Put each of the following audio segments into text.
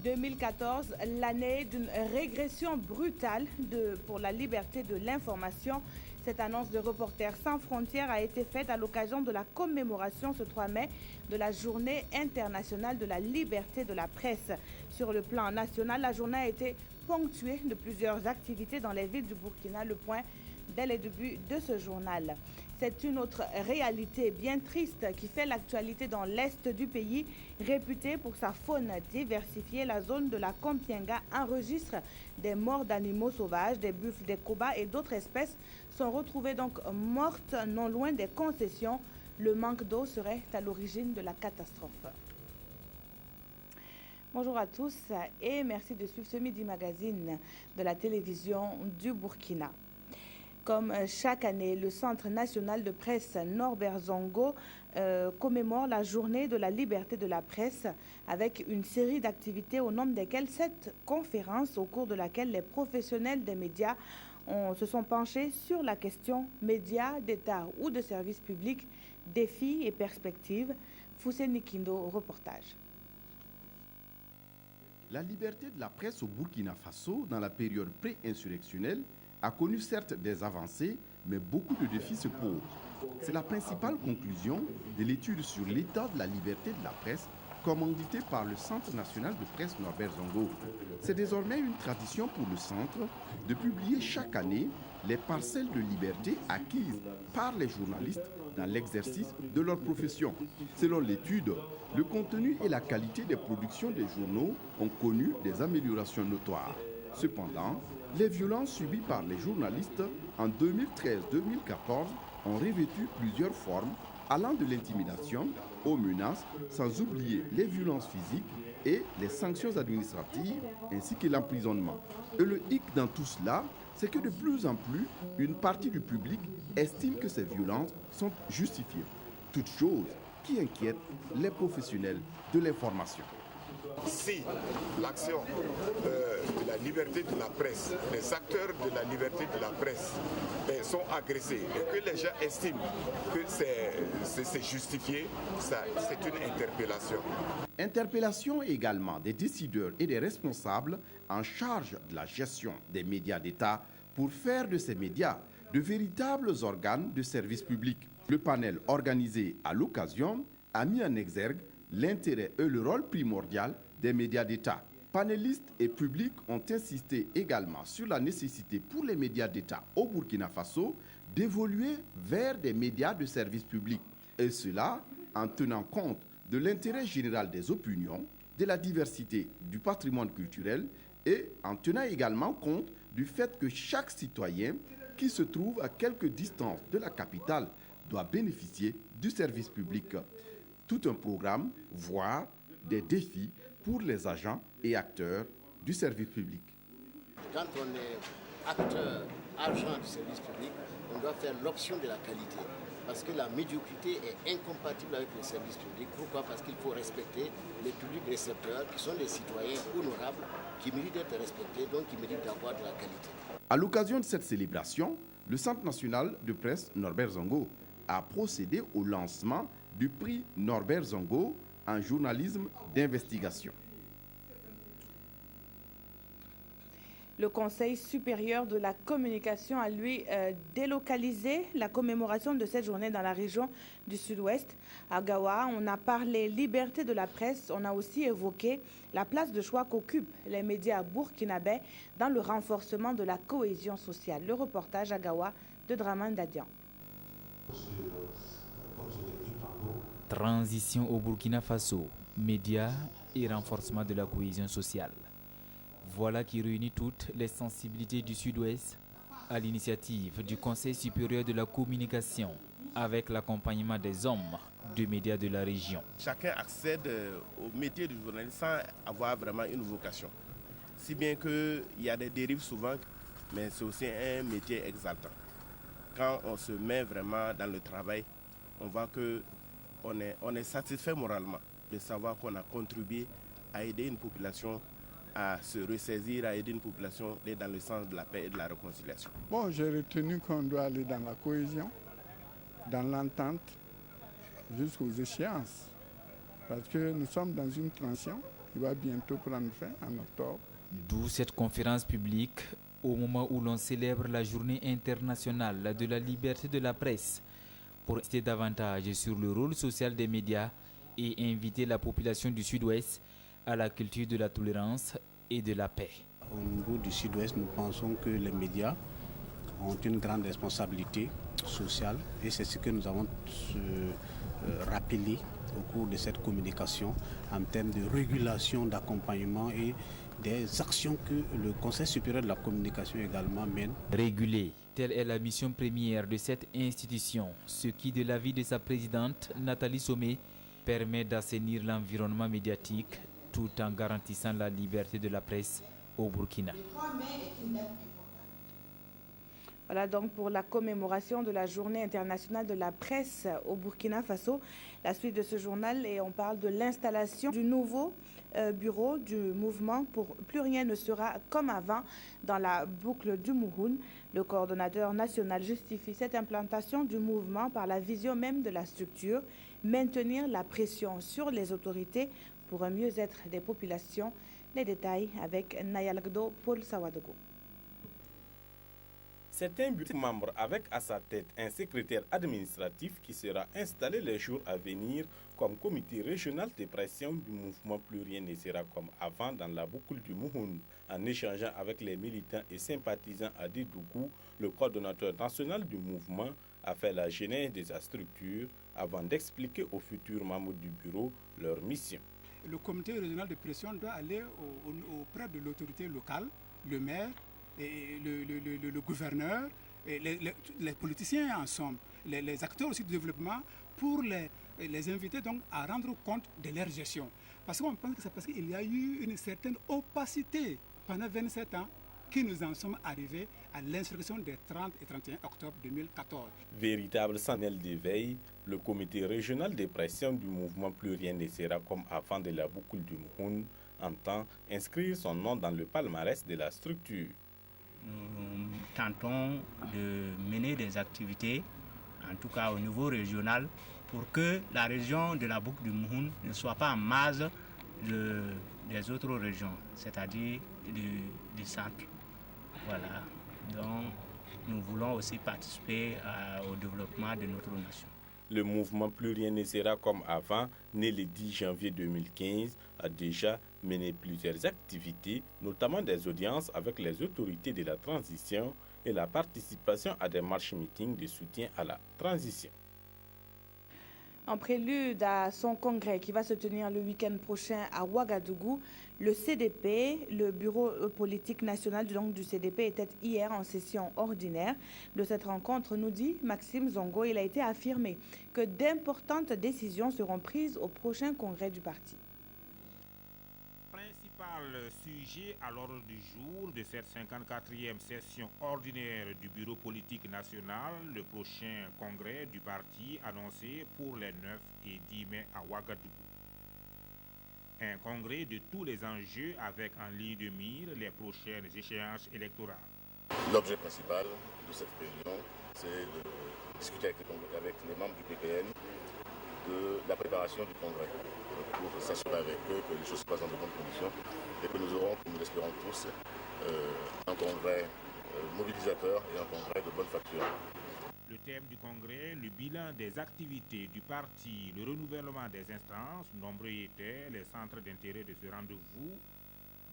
2014, l'année d'une régression brutale pour la liberté de l'information. Cette annonce de Reporters sans frontières a été faite à l'occasion de la commémoration ce 3 mai de la Journée internationale de la liberté de la presse. Sur le plan national, la journée a été ponctuée de plusieurs activités dans les villes du Burkina. Le point dès le début de ce journal. C'est une autre réalité bien triste qui fait l'actualité dans l'est du pays. Réputée pour sa faune diversifiée, la zone de la Kompienga enregistre des morts d'animaux sauvages, des buffles, des kobas et d'autres espèces sont retrouvées donc mortes non loin des concessions. Le manque d'eau serait à l'origine de la catastrophe. Bonjour à tous et merci de suivre ce Midi Magazine de la télévision du Burkina. Comme chaque année, le Centre national de presse Norbert Zongo commémore la journée de la liberté de la presse avec une série d'activités au nombre desquelles 7 conférences au cours de laquelle les professionnels des médias se sont penchés sur la question médias d'État ou de services publics, défis et perspectives. Foussé Nikindo, reportage. La liberté de la presse au Burkina Faso dans la période pré-insurrectionnelle a connu certes des avancées, mais beaucoup de défis se posent. C'est la principale conclusion de l'étude sur l'état de la liberté de la presse, commanditée par le Centre national de presse Norbert Zongo. C'est désormais une tradition pour le centre de publier chaque année les parcelles de liberté acquises par les journalistes dans l'exercice de leur profession. Selon l'étude, le contenu et la qualité des productions des journaux ont connu des améliorations notoires. Cependant, les violences subies par les journalistes en 2013-2014 ont revêtu plusieurs formes, allant de l'intimidation aux menaces, sans oublier les violences physiques et les sanctions administratives, ainsi que l'emprisonnement. Et le hic dans tout cela, c'est que de plus en plus, une partie du public estime que ces violences sont justifiées. Toute chose qui inquiète les professionnels de l'information. Si l'action de la liberté de la presse, les acteurs de la liberté de la presse sont agressés et que les gens estiment que c'est justifié, c'est une interpellation. Interpellation également des décideurs et des responsables en charge de la gestion des médias d'État pour faire de ces médias de véritables organes de service public. Le panel organisé à l'occasion a mis en exergue l'intérêt et le rôle primordial des médias d'État. Panélistes et publics ont insisté également sur la nécessité pour les médias d'État au Burkina Faso d'évoluer vers des médias de service public. Et cela en tenant compte de l'intérêt général des opinions, de la diversité du patrimoine culturel et en tenant également compte du fait que chaque citoyen qui se trouve à quelque distance de la capitale doit bénéficier du service public. Tout un programme, voire des défis pour les agents et acteurs du service public. Quand on est acteur, agent du service public, on doit faire l'option de la qualité. Parce que la médiocrité est incompatible avec le service public. Pourquoi? Parce qu'il faut respecter les publics récepteurs qui sont des citoyens honorables, qui méritent d'être respectés, donc qui méritent d'avoir de la qualité. À l'occasion de cette célébration, le Centre national de presse Norbert Zongo a procédé au lancement du prix Norbert Zongo en journalisme d'investigation. Le Conseil supérieur de la communication a lui délocalisé la commémoration de cette journée dans la région du Sud-Ouest. À Gawa, on a parlé liberté de la presse, on a aussi évoqué la place de choix qu'occupent les médias burkinabés dans le renforcement de la cohésion sociale. Le reportage à Gawa de Draman Dadian. Transition au Burkina Faso, médias et renforcement de la cohésion sociale. Voilà qui réunit toutes les sensibilités du Sud-Ouest à l'initiative du Conseil supérieur de la communication avec l'accompagnement des hommes de médias de la région. Chacun accède au métier de journaliste sans avoir vraiment une vocation. Si bien qu'il y a des dérives souvent, mais c'est aussi un métier exaltant. Quand on se met vraiment dans le travail, on voit qu'on est satisfait moralement de savoir qu'on a contribué à aider une population à se ressaisir, à aider une population à aller dans le sens de la paix et de la réconciliation. Bon, j'ai retenu qu'on doit aller dans la cohésion, dans l'entente, jusqu'aux échéances. Parce que nous sommes dans une transition Il va bientôt prendre fin en octobre. D'où cette conférence publique au moment où l'on célèbre la journée internationale de la liberté de la presse pour rester davantage sur le rôle social des médias et inviter la population du Sud-Ouest à la culture de la tolérance et de la paix. Au niveau du Sud-Ouest, nous pensons que les médias ont une grande responsabilité sociale et c'est ce que nous avons rappelé au cours de cette communication en termes de régulation, d'accompagnement et des actions que le Conseil supérieur de la communication également mène. Réguler, telle est la mission première de cette institution, ce qui, de l'avis de sa présidente, Nathalie Somé, permet d'assainir l'environnement médiatique tout en garantissant la liberté de la presse au Burkina. Voilà donc pour la commémoration de la journée internationale de la presse au Burkina Faso. La suite de ce journal, et on parle de l'installation du nouveau bureau du mouvement pour Plus rien ne sera comme avant dans la boucle du Mouhoun. Le coordonnateur national justifie cette implantation du mouvement par la vision même de la structure, maintenir la pression sur les autorités pour un mieux-être des populations. Les détails avec Nayalgdo Paul Sawadogo. C'est un bureau membre avec à sa tête un secrétaire administratif qui sera installé les jours à venir comme comité régional de pression du mouvement Plus rien ne sera comme avant dans la boucle du Mouhoun. En échangeant avec les militants et sympathisants à Dédougou, le coordonnateur national du mouvement a fait la genèse de sa structure avant d'expliquer aux futurs membres du bureau leur mission. Le comité régional de pression doit aller auprès de l'autorité locale, le maire, et le gouverneur, et les politiciens en somme, les acteurs aussi du développement, pour les inviter donc à rendre compte de leur gestion. Parce qu'on pense que c'est parce qu'il y a eu une certaine opacité pendant 27 ans que nous en sommes arrivés à l'insurrection des 30 et 31 octobre 2014. Véritable sentinelle d'éveil, le comité régional de pression du mouvement Plus rien ne sera comme avant de la boucle du Mouhoun entend inscrire son nom dans le palmarès de la structure. Nous tentons de mener des activités, en tout cas au niveau régional, pour que la région de la boucle du Mouhoun ne soit pas en marge des autres régions, c'est-à-dire du centre. Voilà. Donc, nous voulons aussi participer au développement de notre nation. Le mouvement Plus rien ne sera comme avant, né le 10 janvier 2015, a déjà mené plusieurs activités, notamment des audiences avec les autorités de la transition et la participation à des marches-meetings de soutien à la transition. En prélude à son congrès qui va se tenir le week-end prochain à Ouagadougou, le CDP, le bureau politique national du CDP, était hier en session ordinaire. De cette rencontre, nous dit Maxime Zongo, il a été affirmé que d'importantes décisions seront prises au prochain congrès du parti. Principal sujet à l'ordre du jour de cette 54e session ordinaire du Bureau politique national, le prochain congrès du parti annoncé pour les 9 et 10 mai à Ouagadougou. Un congrès de tous les enjeux avec en ligne de mire les prochaines échéances électorales. L'objet principal de cette réunion, c'est de discuter avec les membres du PPN de la préparation du congrès, pour s'assurer avec eux que les choses se passent dans de bonnes conditions et que nous aurons, comme nous l'espérons tous, un congrès mobilisateur et un congrès de bonne facture. Le thème du congrès, le bilan des activités du parti, le renouvellement des instances, nombreux étaient les centres d'intérêt de ce rendez-vous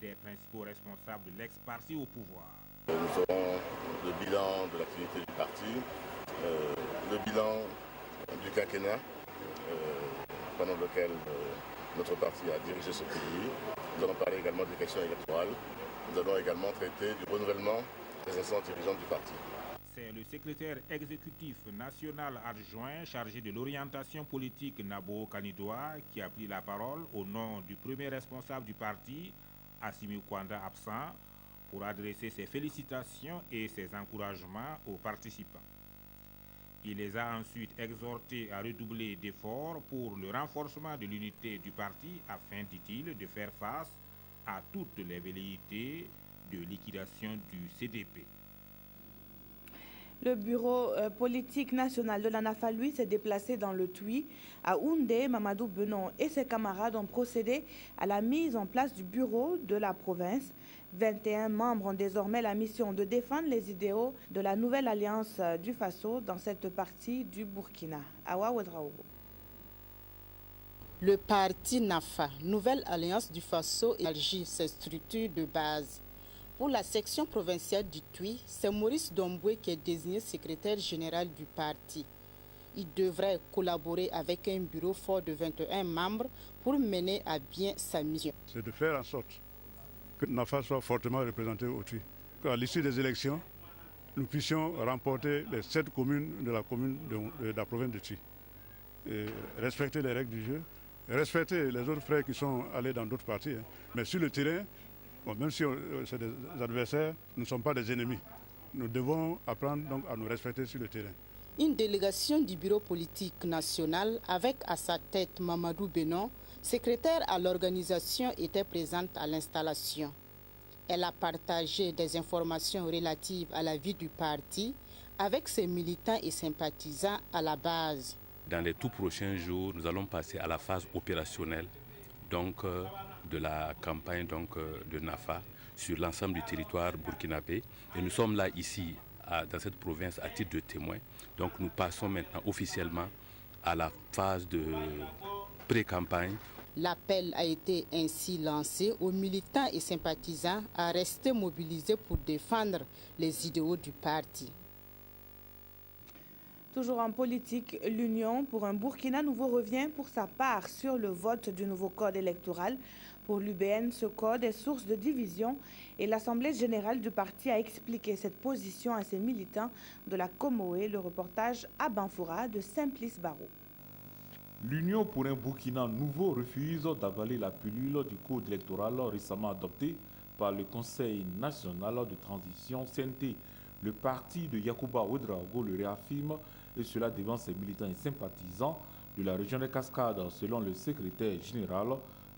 des principaux responsables de l'ex-parti au pouvoir. Nous ferons le bilan de l'activité du parti, le bilan du quinquennat, pendant lequel notre parti a dirigé ce pays. Nous allons parler également des questions électorales. Nous allons également traiter du renouvellement des instances dirigeantes du parti. C'est le secrétaire exécutif national adjoint chargé de l'orientation politique Nabo Kanidoa qui a pris la parole au nom du premier responsable du parti, Assimi Kwanda absent, pour adresser ses félicitations et ses encouragements aux participants. Il les a ensuite exhortés à redoubler d'efforts pour le renforcement de l'unité du parti afin, dit-il, de faire face à toutes les velléités de liquidation du CDP. Le bureau politique national de la NAFA, lui, s'est déplacé dans le Tui. À Houndé, Mamadou Benon et ses camarades ont procédé à la mise en place du bureau de la province. 21 membres ont désormais la mission de défendre les idéaux de la nouvelle alliance du Faso dans cette partie du Burkina. Awa Ouedraogo. Le parti NAFA, Nouvelle Alliance du Faso, élargit ses structures de base. Pour la section provinciale du Tui, c'est Maurice Domboué qui est désigné secrétaire général du parti. Il devrait collaborer avec un bureau fort de 21 membres pour mener à bien sa mission. C'est de faire en sorte que NAFA soit fortement représenté au Tui. Qu'à l'issue des élections, nous puissions remporter les 7 communes de la province de Tui. Et respecter les règles du jeu, respecter les autres frères qui sont allés dans d'autres partis. Mais sur le terrain, bon, même si c'est des adversaires, nous ne sommes pas des ennemis. Nous devons apprendre donc à nous respecter sur le terrain. Une délégation du bureau politique national avec à sa tête Mamadou Benon, secrétaire à l'organisation, était présente à l'installation. Elle a partagé des informations relatives à la vie du parti avec ses militants et sympathisants à la base. Dans les tout prochains jours, nous allons passer à la phase opérationnelle de la campagne de NAFA sur l'ensemble du territoire burkinabé. Et nous sommes là ici, dans cette province, à titre de témoin. Donc nous passons maintenant officiellement à la phase de pré-campagne. L'appel a été ainsi lancé aux militants et sympathisants à rester mobilisés pour défendre les idéaux du parti. Toujours en politique, l'Union pour un Burkina nouveau revient pour sa part sur le vote du nouveau code électoral. Pour l'UBN, ce code est source de division et l'Assemblée générale du parti a expliqué cette position à ses militants de la Comoé. Le reportage à Banfoura de Simplice Barreau. L'Union pour un Burkina nouveau refuse d'avaler la pilule du code électoral récemment adopté par le Conseil national de transition CNT. Le parti de Yacouba Ouedraogo le réaffirme, et cela devant ses militants et sympathisants de la région des Cascades. Selon le secrétaire général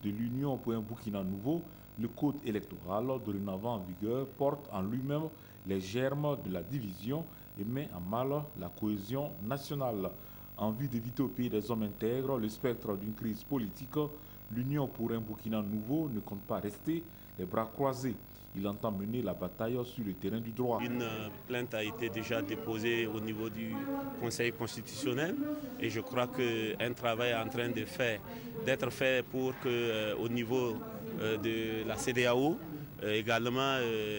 de l'Union pour un Burkina nouveau, le code électoral dorénavant en vigueur porte en lui-même les germes de la division et met en mal la cohésion nationale. En vue d'éviter au pays des hommes intègres le spectre d'une crise politique, l'Union pour un Burkina nouveau ne compte pas rester les bras croisés. Il entend mener la bataille sur le terrain du droit. Une plainte a été déjà déposée au niveau du Conseil constitutionnel et je crois qu'un travail est en train d'être fait pour qu'au niveau de la CEDEAO, également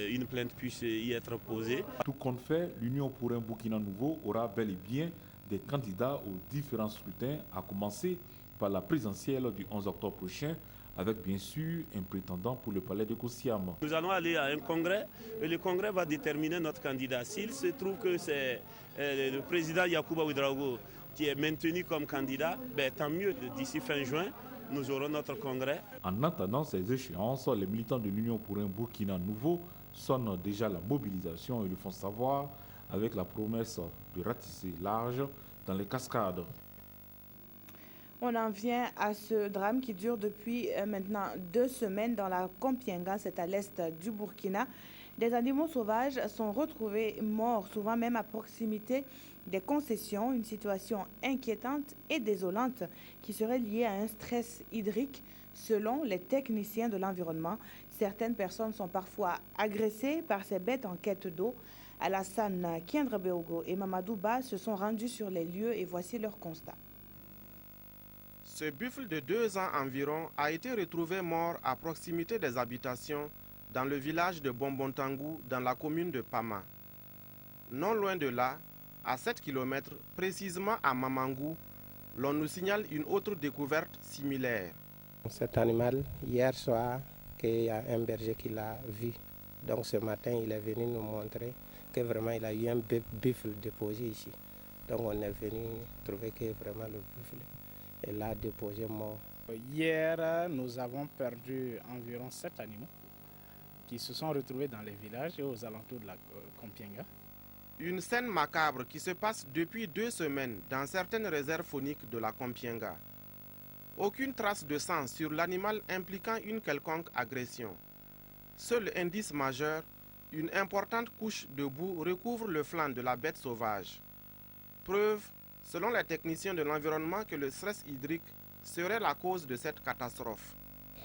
une plainte puisse y être posée. Tout compte fait, l'Union pour un Burkina nouveau aura bel et bien des candidats aux différents scrutins, à commencer par la présidentielle du 11 octobre prochain, avec bien sûr un prétendant pour le palais de Koussiam. Nous allons aller à un congrès et le congrès va déterminer notre candidat. S'il se trouve que c'est le président Yacouba Ouedraogo qui est maintenu comme candidat, tant mieux, d'ici fin juin, nous aurons notre congrès. En attendant ces échéances, les militants de l'Union pour un Burkina nouveau sonnent déjà la mobilisation et le font savoir avec la promesse de ratisser large dans les cascades. On en vient à ce drame qui dure depuis maintenant 2 semaines dans la Kompienga, c'est à l'est du Burkina. Des animaux sauvages sont retrouvés morts, souvent même à proximité des concessions. Une situation inquiétante et désolante qui serait liée à un stress hydrique. Selon les techniciens de l'environnement, certaines personnes sont parfois agressées par ces bêtes en quête d'eau. Alassane Kiendrabeogo et Mamadou Ba se sont rendus sur les lieux et voici leur constat. Ce buffle de 2 ans environ a été retrouvé mort à proximité des habitations dans le village de Bombontangou dans la commune de Pama. Non loin de là, à 7 km, précisément à Mamangou, l'on nous signale une autre découverte similaire. Cet animal, hier soir, il y a un berger qui l'a vu. Donc ce matin, il est venu nous montrer que vraiment il a eu un buffle déposé ici. Donc on est venu trouver que vraiment le buffle est là déposé mort. Hier, nous avons perdu environ 7 animaux qui se sont retrouvés dans les villages et aux alentours de la Kompienga. Une scène macabre qui se passe depuis 2 semaines dans certaines réserves fauniques de la Kompienga. Aucune trace de sang sur l'animal impliquant une quelconque agression. Seul indice majeur, une importante couche de boue recouvre le flanc de la bête sauvage. Preuve, selon les techniciens de l'environnement, que le stress hydrique serait la cause de cette catastrophe.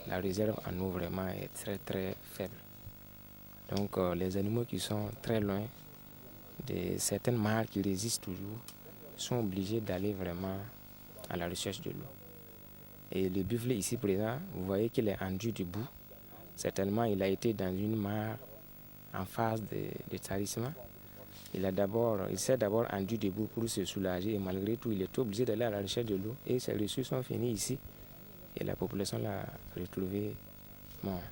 La réserve en eau vraiment est très faible. Donc les animaux qui sont très loin de certaines mares qui résistent toujours sont obligés d'aller vraiment à la recherche de l'eau. Et le buffle ici présent, vous voyez qu'il est enduit de boue. Certainement, il a été dans une mare en phase de tarissement. Il s'est d'abord enduit de boue pour se soulager et malgré tout, il est obligé d'aller à la recherche de l'eau et ses ressources sont finies ici. Et la population l'a retrouvé mort.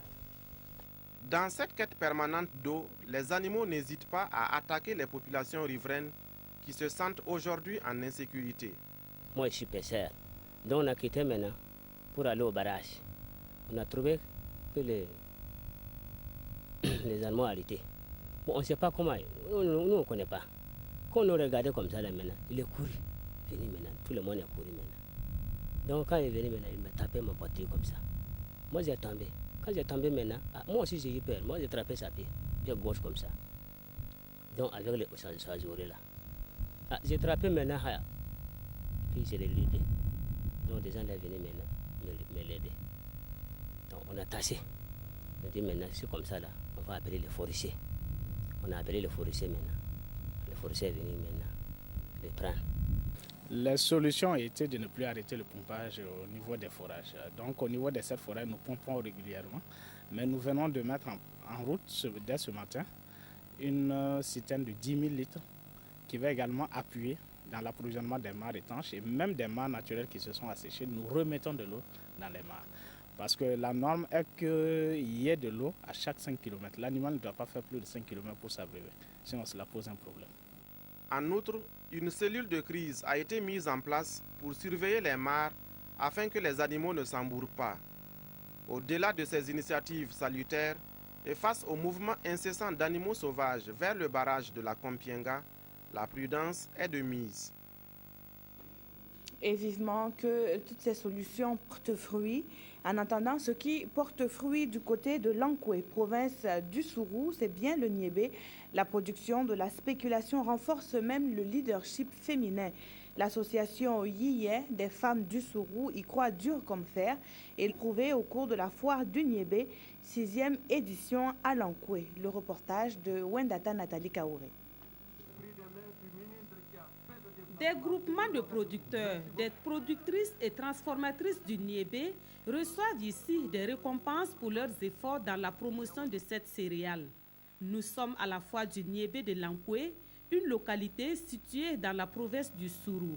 Dans cette quête permanente d'eau, les animaux n'hésitent pas à attaquer les populations riveraines qui se sentent aujourd'hui en insécurité. Moi, je suis pêcheur. Donc, on a quitté maintenant pour aller au barrage. On a trouvé que les animaux arrêtés. Bon, on ne sait pas comment. Nous, on ne connaît pas. Quand on regardait comme ça, là, maintenant, il est couru. Venu maintenant. Tout le monde est couru maintenant. Donc, quand il est venu maintenant, il m'a tapé ma poitrine comme ça. Moi, j'ai tombé. Quand j'ai tombé maintenant, moi aussi j'ai eu peur. Moi, j'ai attrapé sa pied gauche comme ça. Donc, avec les oreilles là. J'ai attrapé maintenant, puis je l'ai levé. Donc, des gens sont venus maintenant me l'aider. Donc, on a tassé. On a dit maintenant, c'est comme ça là, on va appeler les forestiers. On a appelé les forestiers maintenant. Les forestiers sont venus maintenant les prendre. La solution a été de ne plus arrêter le pompage au niveau des forages. Donc au niveau de cette forêt, nous pompons régulièrement. Mais nous venons de mettre en route dès ce matin une citerne de 10 000 litres qui va également appuyer dans l'approvisionnement des mares étanches et même des mares naturelles qui se sont asséchées. Nous remettons de l'eau dans les mares. Parce que la norme est qu'il y ait de l'eau à chaque 5 km. L'animal ne doit pas faire plus de 5 km pour s'abreuver. Sinon cela pose un problème. En outre, une cellule de crise a été mise en place pour surveiller les mares afin que les animaux ne s'embourrent pas. Au-delà de ces initiatives salutaires et face au mouvement incessant d'animaux sauvages vers le barrage de la Kompienga, la prudence est de mise. Et vivement que toutes ces solutions portent fruit. En attendant, ce qui porte fruit du côté de Lankoué, province du Sourou, c'est bien le niébé. La production de la spéculation renforce même le leadership féminin. L'association Yiyé des femmes du Sourou y croit dur comme fer et le prouvé au cours de la foire du niébé, 6e édition à Lankoué. Le reportage de Wendata Nathalie Kaouré. Des groupements de producteurs, des productrices et transformatrices du niébé reçoivent ici des récompenses pour leurs efforts dans la promotion de cette céréale. Nous sommes à la foire du niébé de Lankoué, une localité située dans la province du Sourou.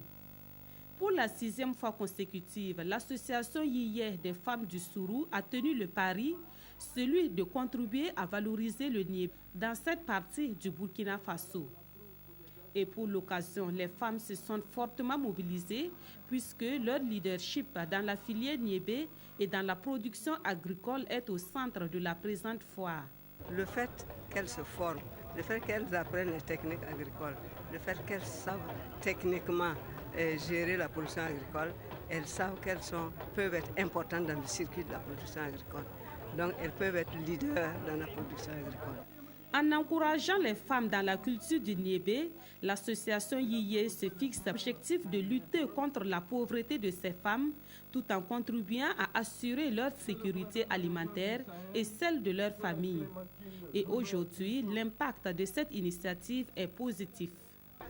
Pour la 6e fois consécutive, l'association Yiyé des femmes du Sourou a tenu le pari, celui de contribuer à valoriser le niébé dans cette partie du Burkina Faso. Et pour l'occasion, les femmes se sont fortement mobilisées puisque leur leadership dans la filière niébé et dans la production agricole est au centre de la présente foire. Le fait qu'elles se forment, le fait qu'elles apprennent les techniques agricoles, le fait qu'elles savent techniquement gérer la production agricole, elles savent qu'elles peuvent être importantes dans le circuit de la production agricole. Donc elles peuvent être leaders dans la production agricole. En encourageant les femmes dans la culture du niébé, l'association Yiyé se fixe l'objectif de lutter contre la pauvreté de ces femmes tout en contribuant à assurer leur sécurité alimentaire et celle de leur famille. Et aujourd'hui, l'impact de cette initiative est positif.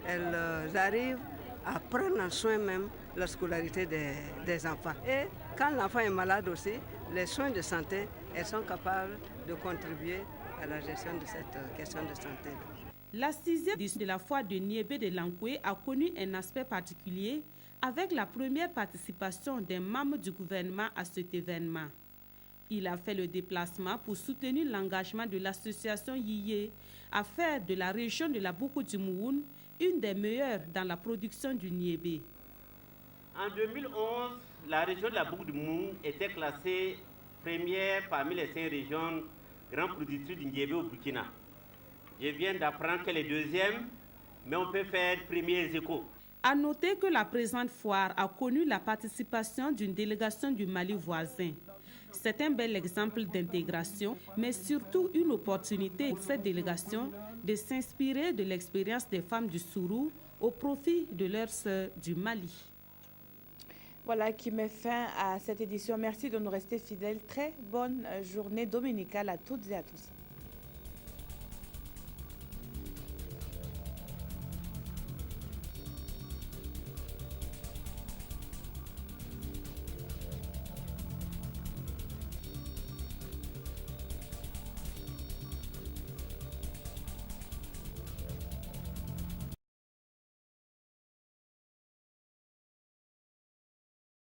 Elles arrivent à prendre en soin même la scolarité des enfants. Et quand l'enfant est malade aussi, les soins de santé, elles sont capables de contribuer à la gestion de cette question de santé. La 6e édition de la foire de niébé de Lankoué a connu un aspect particulier avec la première participation des membres du gouvernement à cet événement. Il a fait le déplacement pour soutenir l'engagement de l'association Yiyé à faire de la région de la Boukou du Mouhoun une des meilleures dans la production du niébé. En 2011, la région de la Boukou du Mouhoun était classée première parmi les 5 régions grandes productrices du niébé au Burkina. Je viens d'apprendre qu'elle est 2e, mais on peut faire premiers échos. À noter que la présente foire a connu la participation d'une délégation du Mali voisin. C'est un bel exemple d'intégration, mais surtout une opportunité pour cette délégation de s'inspirer de l'expérience des femmes du Sourou au profit de leurs sœurs du Mali. Voilà qui met fin à cette édition. Merci de nous rester fidèles. Très bonne journée dominicale à toutes et à tous.